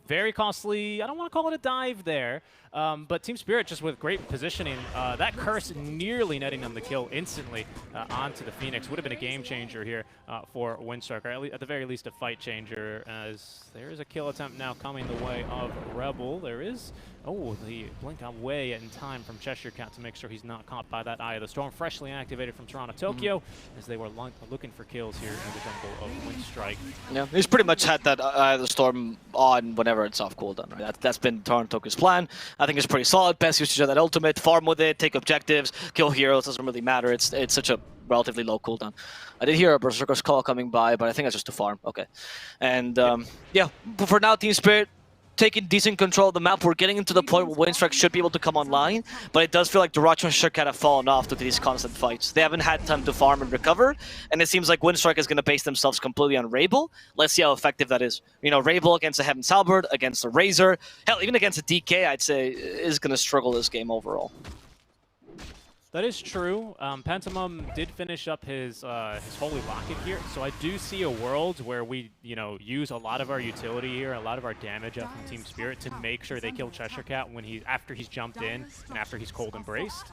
Very costly. I don't want to call it a dive there, but Team Spirit just with great positioning. That curse nearly netting them the kill instantly onto the Phoenix. Would have been a game changer here for Winstrike, or at the very least a fight changer, as there is a kill attempt now coming the way of Rebel. There is, oh, the blink away in time from Cheshire Cat to make sure he's not caught by that Eye of the Storm. Freshly activated from Toronto Tokyo, as they were looking for kills here in the jungle of Winstrike. Yeah, he's pretty much had that Eye of the Storm on whenever it's off cooldown, right? That's been Toronto Tokyo's plan. I think it's pretty solid. Best usage of that ultimate, farm with it, take objectives, kill heroes, doesn't really matter. It's such a relatively low cooldown. I did hear a Berserker's Call coming by, but I think that's just to farm. Okay. And yeah, but for now, Team Spirit taking decent control of the map. We're getting into the point where Winstrike should be able to come online, but it does feel like Duracho and Shirkat have fallen off due to these constant fights. They haven't had time to farm and recover, and it seems like Winstrike is going to base themselves completely on Rabel. Let's see how effective that is. You know, Rabel against the Heaven's Halberd, against the Razor, hell, even against a DK, I'd say, is going to struggle this game overall. That is true. Pentamum did finish up his Holy Locket here, so I do see a world where we, you know, use a lot of our utility here, a lot of our damage up from Team Spirit to make sure they kill Cheshire Cat when after he's jumped in and after he's cold embraced,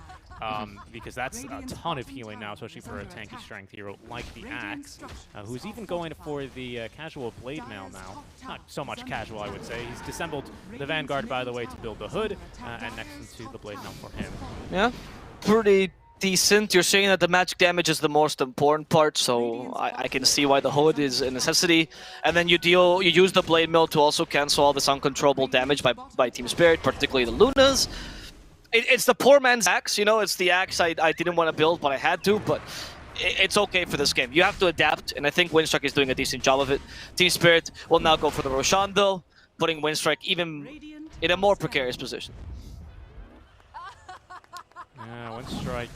because that's a ton of healing now, especially for a tanky strength hero like the Axe, who's even going for the casual Blade Mail now. Not so much casual, I would say. He's disassembled the Vanguard, by the way, to build the Hood, and next into the Blade Mail for him. Yeah. Pretty decent. You're saying that the magic damage is the most important part, so I can see why the Hood is a necessity. And then you use the Blade Mill to also cancel all this uncontrollable damage by Team Spirit, particularly the Lunas. It's the poor man's Axe, you know, it's the Axe I didn't want to build, but I had to, but it's okay for this game. You have to adapt, and I think Winstrike is doing a decent job of it. Team Spirit will now go for the Roshan, though, putting Winstrike even in a more precarious position. Yeah, Winstrike,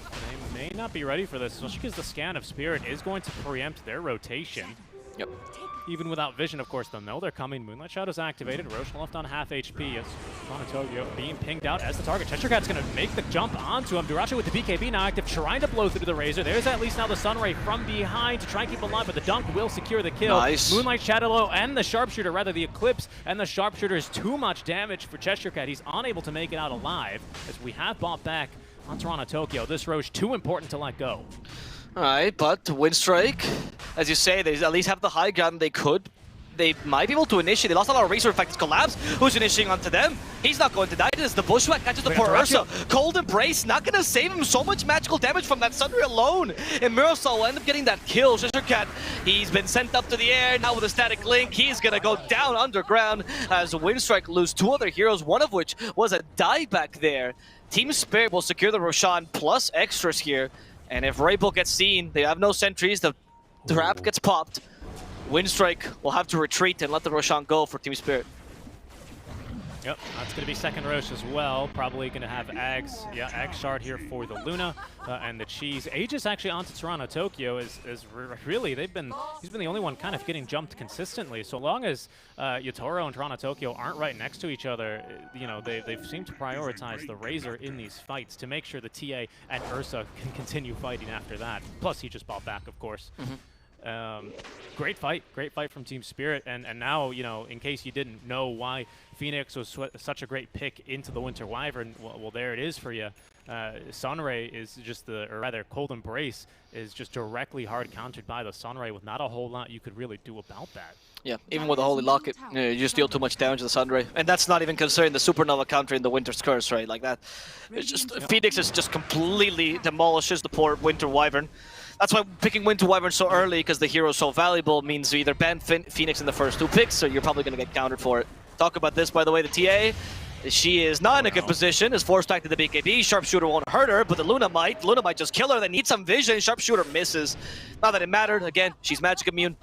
they may not be ready for this, especially because the Scan of Spirit is going to preempt their rotation. Yep. Even without vision, of course, they'll know they're coming. Moonlight Shadow's activated. Roshan left on half HP as Toronto Tokyo being pinged out as the target. Cheshire Cat's going to make the jump onto him. Duracho with the BKB now active, trying to blow through the Razor. There's at least now the Sunray from behind to try and keep him alive, but the dunk will secure the kill. Nice. Moonlight Shadow and the Sharpshooter, rather the Eclipse, and the Sharpshooter is too much damage for Cheshire Cat. He's unable to make it out alive as we have bought back on Toronto Tokyo. This Roche too important to let go. Alright, but Winstrike, as you say, they at least have the high ground they could. They might be able to initiate. They lost a lot of Razor. In fact, it's Collapse who's initiating onto them. He's not going to die. This is the Bushwhack catches the poor Ursa. Cold Embrace, not going to save him. So much magical damage from that Sunray alone. And Mirosol will end up getting that kill. Cheshire Cat, he's been sent up to the air. Now with a static link, he's going to go down underground as Winstrike lose two other heroes, one of which was a dieback there. Team Spirit will secure the Roshan plus extras here. And if Rabel gets seen, they have no sentries. The trap gets popped. Winstrike will have to retreat and let the Roshan go for Team Spirit. Yep, that's going to be second Roche as well. Probably going to have Ags, Ag Shard here for the Luna and the Cheese. Aegis actually onto Toronto Tokyo is really, he's been the only one kind of getting jumped consistently. So long as Yatoro and Toronto Tokyo aren't right next to each other, you know, they've seemed to prioritize the Razor in these fights to make sure the TA and Ursa can continue fighting after that. Plus, he just bought back, of course. Great fight from Team Spirit, and now, you know, in case you didn't know why Phoenix was such a great pick into the Winter Wyvern, well there it is for you. Sunray is just or rather, Cold Embrace is just directly hard countered by the Sunray with not a whole lot you could really do about that. Yeah, even with the Holy Locket, you just deal too much damage to the Sunray. And that's not even considering the Supernova counter in the Winter's Curse, right? Like that. It's just, Phoenix is just completely demolishes the poor Winter Wyvern. That's why picking Winter Wyvern so early, because the hero is so valuable, means you either ban Phoenix in the first 2 picks, or you're probably going to get countered for it. Talk about this, by the way, the TA. She is not in a good position, is forced back to the BKB. Sharpshooter won't hurt her, but the Luna might. Luna might just kill her. They need some vision. Sharpshooter misses. Not that it mattered. Again, she's magic immune.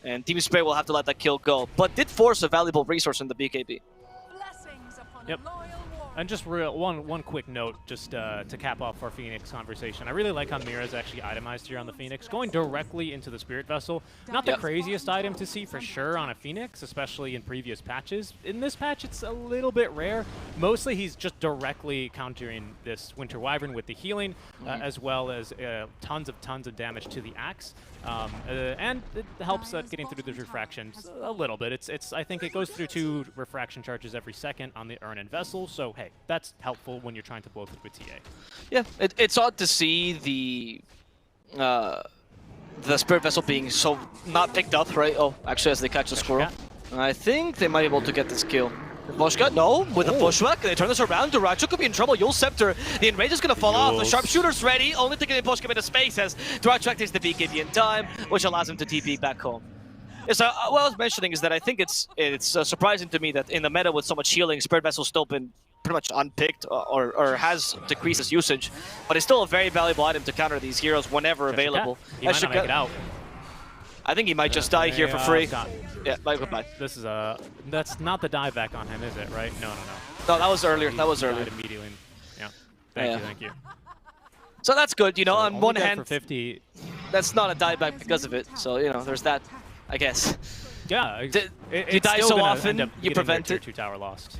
And Team Spirit will have to let that kill go. But did force a valuable resource in the BKB. Yep. And just one quick note, just to cap off our Phoenix conversation. I really like how Mira's actually itemized here on the Phoenix, going directly into the Spirit Vessel. Not the craziest item to see for sure on a Phoenix, especially in previous patches. In this patch, it's a little bit rare. Mostly, he's just directly countering this Winter Wyvern with the healing, as well as tons of damage to the axe. And it helps at getting through those refractions a little bit. I think it goes through 2 refraction charges every second on the Urn and Vessel, so hey, that's helpful when you're trying to blow through with TA. Yeah, it's odd to see the Spirit Vessel being so not picked up, right? Oh, actually, as they catch the squirrel. I think they might be able to get this kill. Boschka, no, with a bushwhack, they turn this around. Duracho could be in trouble. Yule Scepter, the Enrage is going to fall off. The Sharpshooter's ready, only to get Boschka into space as Duracho takes the BKB in time, which allows him to TP back home. Yeah, so what I was mentioning is that I think it's surprising to me that in the meta with so much healing, Spirit Vessel's still been pretty much unpicked or has decreased its usage, but it's still a very valuable item to counter these heroes whenever available. He might not make it out. I think he might just die here for free. Yeah, bye, goodbye. This is that's not the dieback on him, is it? Right? No. No, that was earlier. That was earlier. Immediately. Yeah. Thank you. So that's good. You know, on one hand, for 50. That's not a dieback because of it. So you know, there's that, I guess. Yeah. You die so often, you prevent it. 2 tower lost.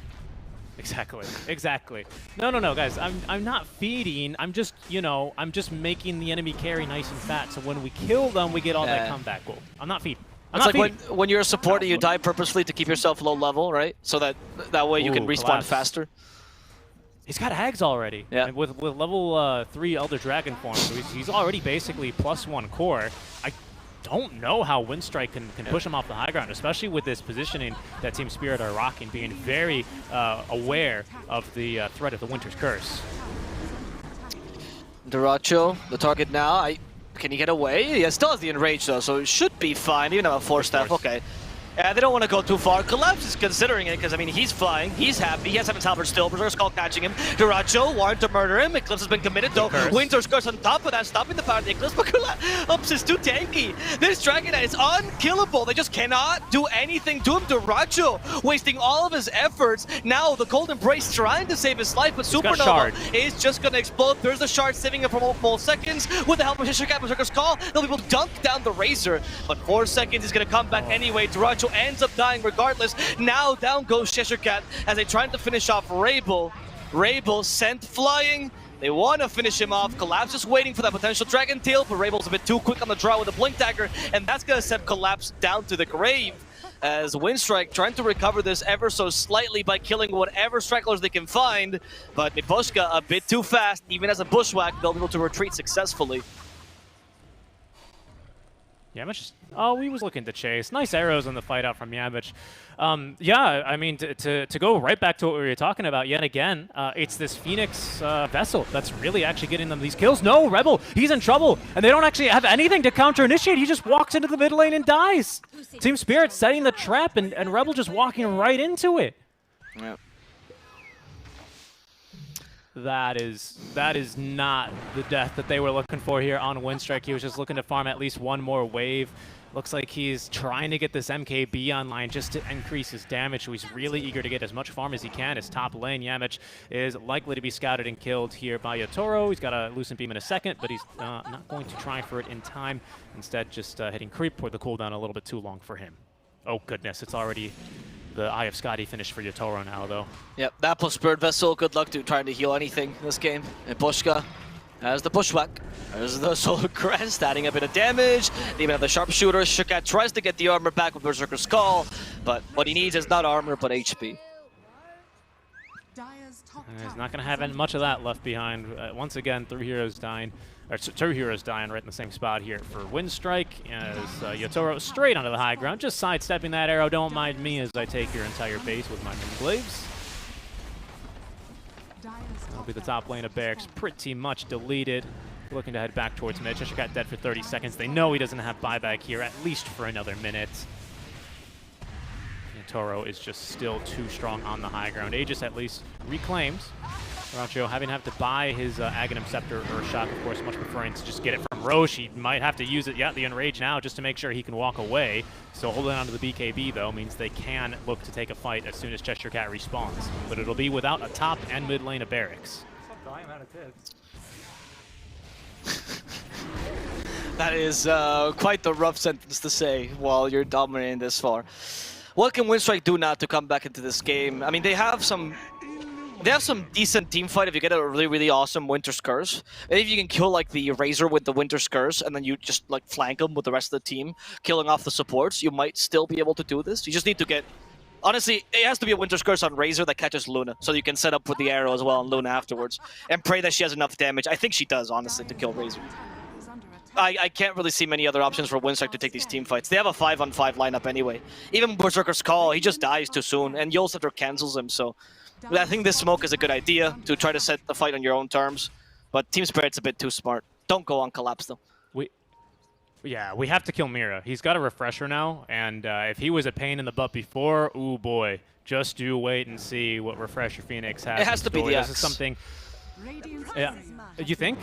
Exactly. No, guys. I'm not feeding. I'm just, I'm just making the enemy carry nice and fat. So when we kill them, we get all that comeback gold. I'm not feeding. It's like when you're a supporter, you die purposefully to keep yourself low level, right? So that way you can respawn faster. He's got Hags already. Yeah. And with level 3 Elder Dragon form, so he's already basically +1 core. I don't know how Winstrike can push him off the high ground, especially with this positioning that Team Spirit are rocking, being very aware of the threat of the Winter's Curse. Duracho, the target now. Can he get away? Yeah, still has the Enrage though, so it should be fine. Even have a 4-staff, okay. Yeah, they don't want to go too far. Collapse is considering it because, I mean, he's flying. He's happy. He has 7 Halberd still. Berserker Skull catching him. Duracho wanted to murder him. Eclipse has been committed, though. Winter's Curse on top of that, stopping the power of the Eclipse. But Collapse is too tanky. This Dragon Knight is unkillable. They just cannot do anything to him. Duracho wasting all of his efforts. Now, the Cold Embrace trying to save his life, but Supernova is just going to explode. There's the shard saving him for multiple seconds. With the help of Shishikat, Berserker's Call, they'll be able to dunk down the Razor. But 4 seconds, he's going to come back anyway. Duracho ends up dying regardless. Now down goes Cheshirecat as they try to finish off Rabel. Rabel sent flying. They want to finish him off. Collapse just waiting for that potential Dragon Tail, but Rabel's a bit too quick on the draw with a Blink Dagger, and that's going to send Collapse down to the grave. As Winstrike trying to recover this ever so slightly by killing whatever stragglers they can find, but Niboshka a bit too fast. Even as a bushwhack, they'll be able to retreat successfully. Yamich, he was looking to chase. Nice arrows in the fight out from Yamich. Yeah, I mean, to go right back to what we were talking about yet again, it's this Phoenix Vessel that's really actually getting them these kills. No, Rebel, he's in trouble, and they don't actually have anything to counter-initiate. He just walks into the mid lane and dies. Team Spirit setting the trap, and Rebel just walking right into it. Yeah. That is not the death that they were looking for here on Winstrike. He was just looking to farm at least one more wave. Looks like he's trying to get this MKB online just to increase his damage. So he's really eager to get as much farm as he can. His top lane, Yamich, is likely to be scouted and killed here by Yatoro. He's got a Lucent Beam in a second, but he's not going to try for it in time. Instead, just hitting creep for the cooldown a little bit too long for him. Oh, goodness. It's already the Eye of Scotty finish for Yatoro now, though. Yep, that plus Spirit Vessel. Good luck to trying to heal anything in this game. And Bushka has the Bushwhack. There's the Solar Crest, adding a bit of damage. They even have the Sharpshooter. Shukat tries to get the armor back with Berserker's Call, but what he needs is not armor, but HP. He's not going to have much of that left behind. Once again, 3 heroes dying, or 2 heroes dying right in the same spot here for Winstrike, as Yotaro straight onto the high ground, just sidestepping that arrow. Don't mind me as I take your entire base with my Moonglaves. That'll be the top lane of Barracks, pretty much deleted. Looking to head back towards mid. Cheshire Cat dead for 30 seconds. They know he doesn't have buyback here, at least for another minute. Toro is just still too strong on the high ground. Aegis at least reclaims. Rancho having to have to buy his Aghanim Scepter or Shock, of course, much preferring to just get it from Roche. He might have to use it, yeah, the Enrage now, just to make sure he can walk away. So holding on to the BKB, though, means they can look to take a fight as soon as Cheshire Cat respawns. But it'll be without a top and mid lane of Barracks. That is quite the rough sentence to say while you're dominating this far. What can Winstrike do now to come back into this game? I mean, they have some decent team fight if you get a really awesome Winter's Curse. Maybe if you can kill like the Razor with the Winter's Curse and then you just like flank them with the rest of the team, killing off the supports, you might still be able to do this. You just need to get... Honestly, it has to be a Winter's Curse on Razor that catches Luna, so you can set up with the arrow as well on Luna afterwards, and pray that she has enough damage. I think she does, honestly, to kill Razor. I can't really see many other options for Winstrike to take these team fights. They have a 5-on-5 lineup anyway. Even Berserker's Call, he just dies too soon, and Yol Scepter cancels him, so... I think this smoke is a good idea to try to set the fight on your own terms, but Team Spirit's a bit too smart. Don't go on Collapse, though. Yeah, we have to kill Mira. He's got a refresher now, and if he was a pain in the butt before, ooh boy, just do wait and see what Refresher Phoenix has. It has to be the axe. This is something... Yeah, you think?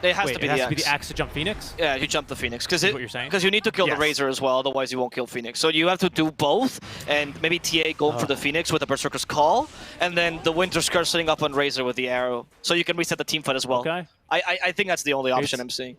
It has to be the axe. It has to be the axe to jump Phoenix? Yeah, you jump the Phoenix. Is what you're saying? Because you need to kill the Razor as well, otherwise you won't kill Phoenix. So you have to do both, and maybe TA go for the Phoenix with the Berserker's Call, and then the Winter's Curse sitting up on Razor with the arrow. So you can reset the team fight as well. Okay. I think that's the only option I'm seeing.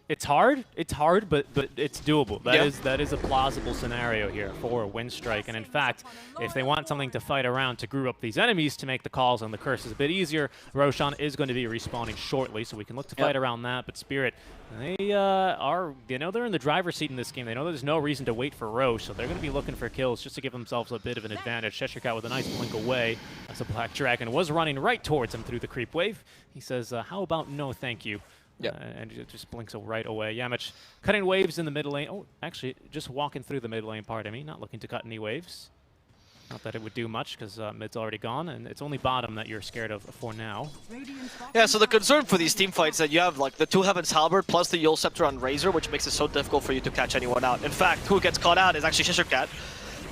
It's hard, but it's doable. That is a plausible scenario here for Winstrike. And in fact, if they want something to fight around to group up these enemies to make the calls on the curses a bit easier, Roshan is going to be respawning shortly, so we can look to fight around that. But Spirit, they are, they're in the driver's seat in this game. They know there's no reason to wait for Roche, so they're going to be looking for kills just to give themselves a bit of an advantage. Cheshire Cat with a nice blink away as the Black Dragon was running right towards him through the creep wave. He says, how about no thank you? And it just blinks right away. Yamich cutting waves in the mid lane. Oh, actually, just walking through the mid lane part. I mean, not looking to cut any waves. Not that it would do much, because mid's already gone, and it's only bottom that you're scared of for now. Yeah, so the concern for these team fights is that you have like the 2 Heavens Halberd plus the Yol Scepter on Razor, which makes it so difficult for you to catch anyone out. In fact, who gets caught out is actually Cheshire Cat.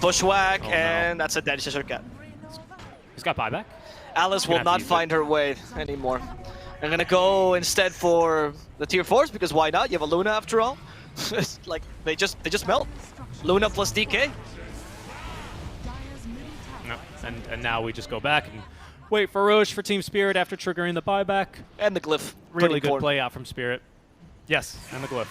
Bushwhack, and that's a dead Cheshire Cat. He's got buyback. Alice will not find her way anymore. I'm gonna go instead for the tier 4s because why not? You have a Luna after all. Like they just melt. Luna plus DK. No, and now we just go back and wait for Roche for Team Spirit after triggering the buyback. And the glyph. Really good play out from Spirit. Yes, and the glyph.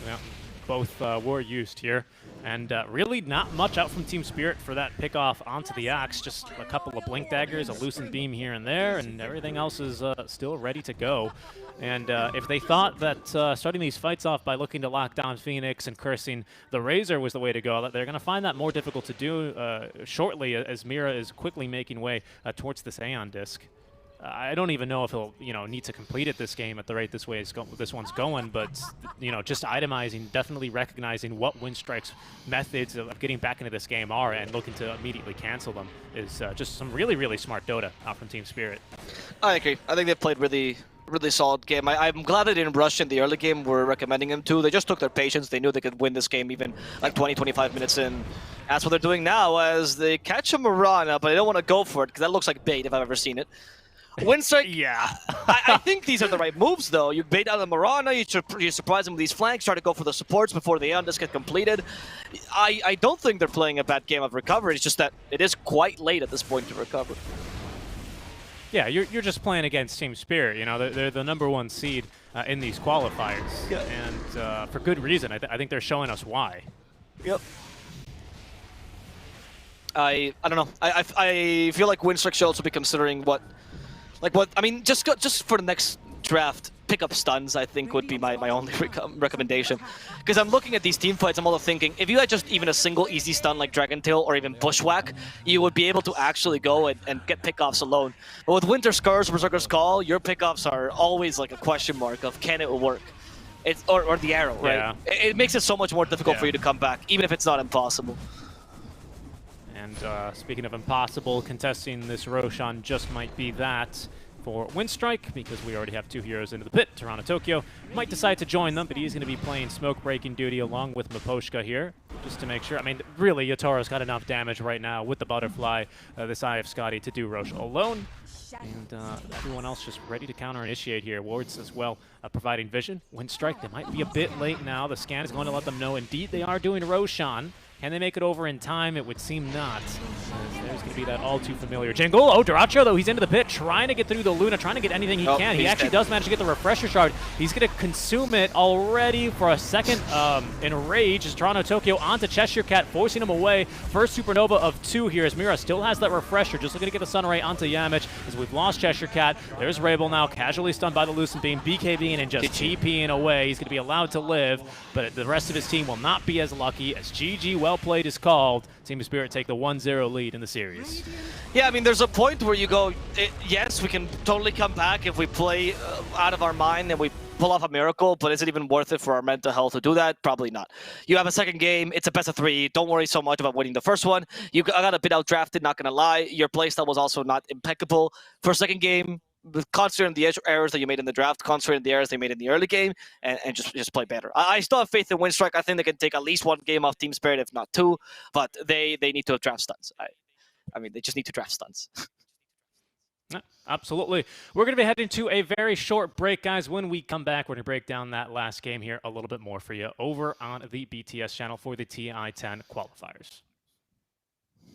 Yeah, both were used here. And really not much out from Team Spirit for that pick off onto the axe. Just a couple of blink daggers, a loosened beam here and there, and everything else is still ready to go. And if they thought that starting these fights off by looking to lock down Phoenix and cursing the Razor was the way to go, they're going to find that more difficult to do shortly as Mira is quickly making way towards this Aeon Disc. I don't even know if he'll, need to complete it this game at the rate this one's going, but, just itemizing, definitely recognizing what Winstrike's methods of getting back into this game are and looking to immediately cancel them is just some really smart Dota out from Team Spirit. I agree. I think they played really solid game. I'm glad they didn't rush in the early game. We're recommending them to. They just took their patience. They knew they could win this game even like 20-25 minutes in. That's what they're doing now as they catch a Mirana, but they don't want to go for it because that looks like bait if I've ever seen it. Winstrike, yeah. I think these are the right moves, though. You bait out the Mirana, you surprise him with these flanks, try to go for the supports before the Aeon Disc get completed. I don't think they're playing a bad game of recovery. It's just that it is quite late at this point to recover. Yeah, you're just playing against Team Spirit. They're the #1 seed in these qualifiers, and for good reason. I think they're showing us why. Yep. I don't know. I feel like Winstrike should also be considering what I mean, just for the next draft, pick up stuns, I think, would be my only recommendation. Because I'm looking at these team fights, I'm also thinking, if you had just even a single easy stun like Dragon Tail or even Bushwhack, you would be able to actually go and get pickoffs alone. But with Winter Scars, Berserker's Call, your pickoffs are always like a question mark of can it work? Or the arrow, right? Yeah. It makes it so much more difficult for you to come back, even if it's not impossible. And speaking of impossible, contesting this Roshan just might be that for Winstrike, because we already have 2 heroes into the pit. Toronto Tokyo might decide to join them, but he's going to be playing smoke breaking duty along with Miposhka here, just to make sure. I mean, really, Yataro's got enough damage right now with the butterfly, this Eye of Scotty, to do Rosh alone. And everyone else just ready to counter-initiate here. Wards as well, providing vision. Winstrike, they might be a bit late now. The scan is going to let them know indeed they are doing Roshan. Can they make it over in time? It would seem not. There's going to be that all-too-familiar jingle. Oh, Duracho, though, he's into the pit, trying to get through the Luna, trying to get anything he can. He actually does manage to get the Refresher Shard. He's going to consume it already for a second. Enrage as Toronto Tokyo onto Cheshire Cat, forcing him away. First Supernova of 2 here as Mira still has that Refresher, just looking to get the Sunray onto Yamich as we've lost Cheshire Cat. There's Rabel now, casually stunned by the Lucent Beam, BKBing and just TPing away. He's going to be allowed to live, but the rest of his team will not be as lucky as GG well played is called. Team of Spirit take the 1-0 lead in the series. Yeah, I mean, there's a point where you go, yes, we can totally come back if we play out of our mind and we pull off a miracle, but is it even worth it for our mental health to do that? Probably not. You have a second game, it's a best of 3, don't worry so much about winning the first one. I got a bit outdrafted, not gonna lie. Your playstyle was also not impeccable. For second game, concentrate on the errors that you made in the draft, concentrate on the errors they made in the early game, and just play better. I still have faith in Winstrike. I think they can take at least 1 game off Team Spirit, if not 2, but they need to draft stuns. I mean, they just need to draft stuns. Yeah, absolutely. We're going to be heading to a very short break, guys. When we come back, we're going to break down that last game here a little bit more for you over on the BTS channel for the TI10 qualifiers.